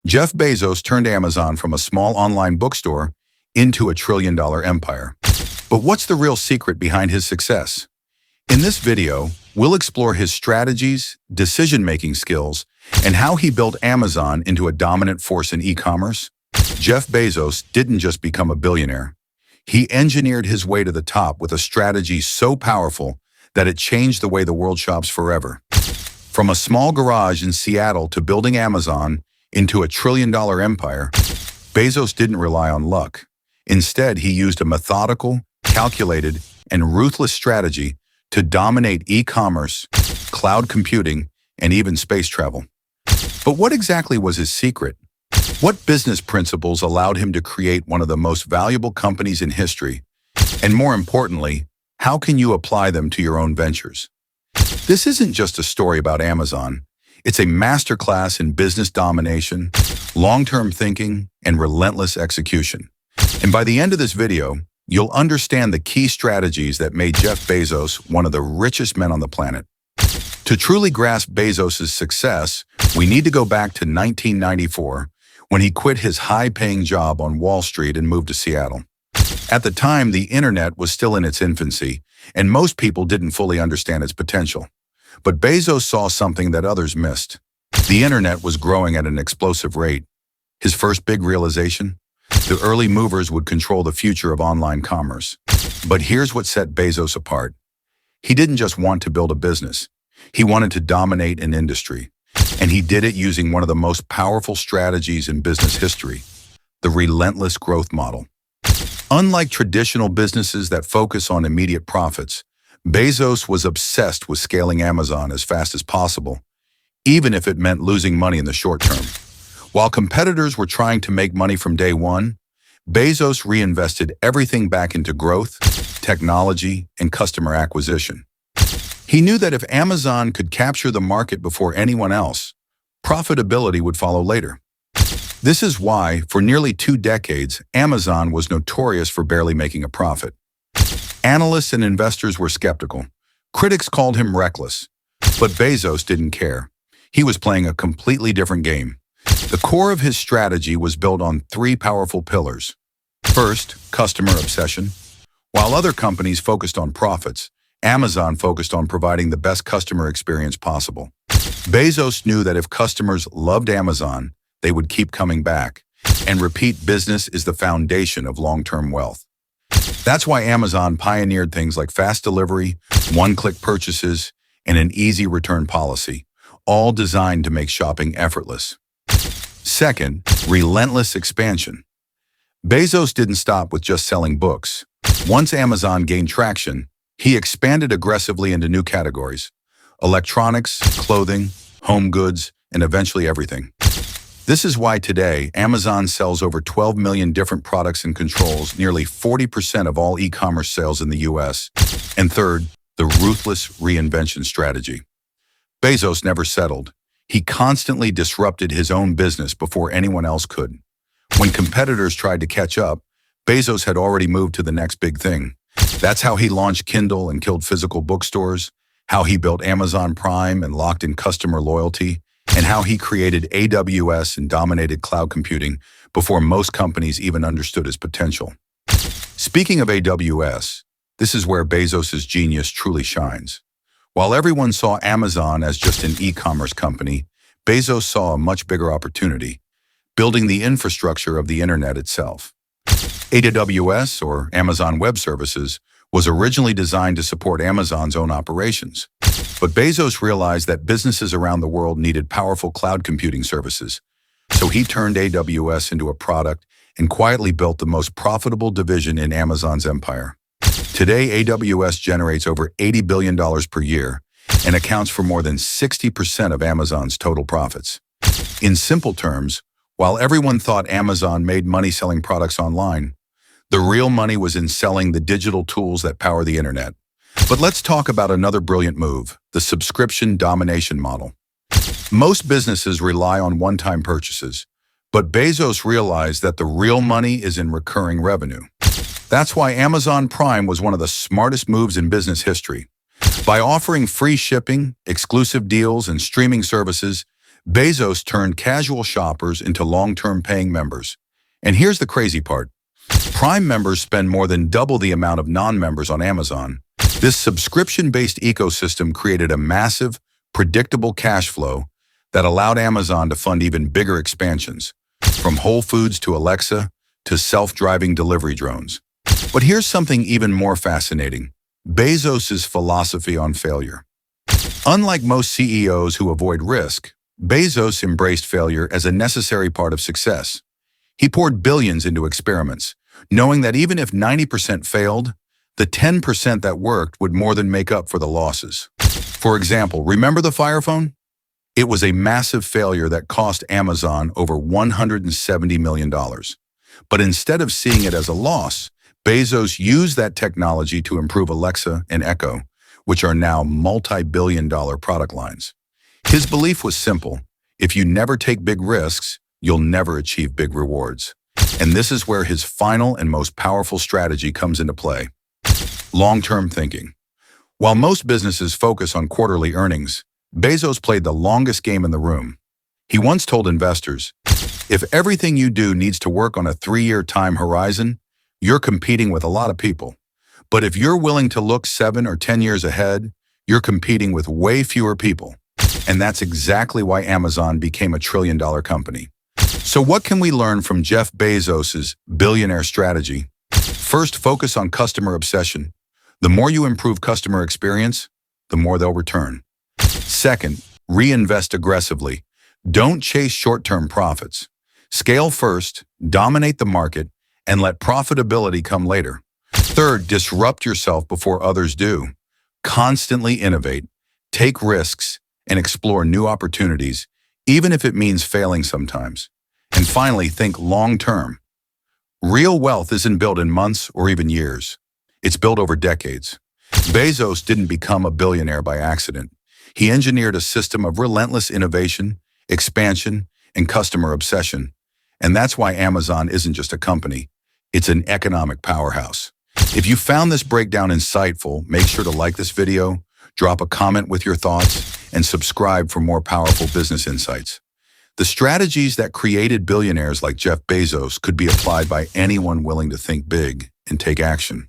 Jeff Bezos turned Amazon from a small online bookstore into a trillion-dollar empire. But what's the real secret behind his success? In this video, we'll explore his strategies, decision-making skills, and how he built Amazon into a dominant force in e-commerce. Jeff Bezos didn't just become a billionaire. He engineered his way to the top with a strategy so powerful that it changed the way the world shops forever. From a small garage in Seattle to building Amazon into a trillion-dollar empire, Bezos didn't rely on luck. Instead, he used a methodical, calculated, and ruthless strategy to dominate e-commerce, cloud computing, and even space travel. But what exactly was his secret? What business principles allowed him to create one of the most valuable companies in history? And more importantly, how can you apply them to your own ventures? This isn't just a story about Amazon. It's a masterclass in business domination, long-term thinking, and relentless execution. And by the end of this video, you'll understand the key strategies that made Jeff Bezos one of the richest men on the planet. To truly grasp Bezos' success, we need to go back to 1994, when he quit his high-paying job on Wall Street and moved to Seattle. At the time, the internet was still in its infancy, and most people didn't fully understand its potential. But Bezos saw something that others missed. The internet was growing at an explosive rate. His first big realization? The early movers would control the future of online commerce. But here's what set Bezos apart. He didn't just want to build a business. He wanted to dominate an industry. And he did it using one of the most powerful strategies in business history, the relentless growth model. Unlike traditional businesses that focus on immediate profits, Bezos was obsessed with scaling Amazon as fast as possible, even if it meant losing money in the short term. While competitors were trying to make money from day one, Bezos reinvested everything back into growth, technology, and customer acquisition. He knew that if Amazon could capture the market before anyone else, profitability would follow later. This is why, for nearly 2 decades, Amazon was notorious for barely making a profit. Analysts and investors were skeptical. Critics called him reckless. But Bezos didn't care. He was playing a completely different game. The core of his strategy was built on 3 powerful pillars. First, customer obsession. While other companies focused on profits, Amazon focused on providing the best customer experience possible. Bezos knew that if customers loved Amazon, they would keep coming back, and repeat business is the foundation of long-term wealth. That's why Amazon pioneered things like fast delivery, one-click purchases, and an easy return policy, all designed to make shopping effortless. Second, relentless expansion. Bezos didn't stop with just selling books. Once Amazon gained traction, he expanded aggressively into new categories: electronics, clothing, home goods, and eventually everything. This is why today, Amazon sells over 12 million different products and controls nearly 40% of all e-commerce sales in the US. And third, the ruthless reinvention strategy. Bezos never settled. He constantly disrupted his own business before anyone else could. When competitors tried to catch up, Bezos had already moved to the next big thing. That's how he launched Kindle and killed physical bookstores, how he built Amazon Prime and locked in customer loyalty, and how he created AWS and dominated cloud computing before most companies even understood his potential. Speaking of AWS, this is where Bezos' genius truly shines. While everyone saw Amazon as just an e-commerce company, Bezos saw a much bigger opportunity: building the infrastructure of the internet itself. AWS, or Amazon Web Services, was originally designed to support Amazon's own operations. But Bezos realized that businesses around the world needed powerful cloud computing services. So he turned AWS into a product and quietly built the most profitable division in Amazon's empire. Today, AWS generates over $80 billion per year and accounts for more than 60% of Amazon's total profits. In simple terms, while everyone thought Amazon made money selling products online, the real money was in selling the digital tools that power the internet. But let's talk about another brilliant move: the subscription domination model. Most businesses rely on one-time purchases, but Bezos realized that the real money is in recurring revenue. That's why Amazon Prime was one of the smartest moves in business history. By offering free shipping, exclusive deals, and streaming services, Bezos turned casual shoppers into long-term paying members. And here's the crazy part. Prime members spend more than double the amount of non-members on Amazon. This subscription-based ecosystem created a massive, predictable cash flow that allowed Amazon to fund even bigger expansions, from Whole Foods to Alexa to self-driving delivery drones. But here's something even more fascinating: Bezos' philosophy on failure. Unlike most CEOs who avoid risk, Bezos embraced failure as a necessary part of success. He poured billions into experiments, knowing that even if 90% failed, the 10% that worked would more than make up for the losses. For example, remember the Fire Phone? It was a massive failure that cost Amazon over $170 million. But instead of seeing it as a loss, Bezos used that technology to improve Alexa and Echo, which are now multi-billion-dollar product lines. His belief was simple: if you never take big risks, you'll never achieve big rewards. And this is where his final and most powerful strategy comes into play: long-term thinking. While most businesses focus on quarterly earnings, Bezos played the longest game in the room. He once told investors, if everything you do needs to work on a 3-year time horizon, you're competing with a lot of people. But if you're willing to look 7 or 10 years ahead, you're competing with way fewer people. And that's exactly why Amazon became a trillion-dollar company. So what can we learn from Jeff Bezos' billionaire strategy? First, focus on customer obsession. The more you improve customer experience, the more they'll return. Second, reinvest aggressively. Don't chase short-term profits. Scale first, dominate the market, and let profitability come later. Third, disrupt yourself before others do. Constantly innovate, take risks, and explore new opportunities, even if it means failing sometimes. And finally, think long-term. Real wealth isn't built in months or even years. It's built over decades. Bezos didn't become a billionaire by accident. He engineered a system of relentless innovation, expansion, and customer obsession. And that's why Amazon isn't just a company. It's an economic powerhouse. If you found this breakdown insightful, make sure to like this video, drop a comment with your thoughts, and subscribe for more powerful business insights. The strategies that created billionaires like Jeff Bezos could be applied by anyone willing to think big and take action.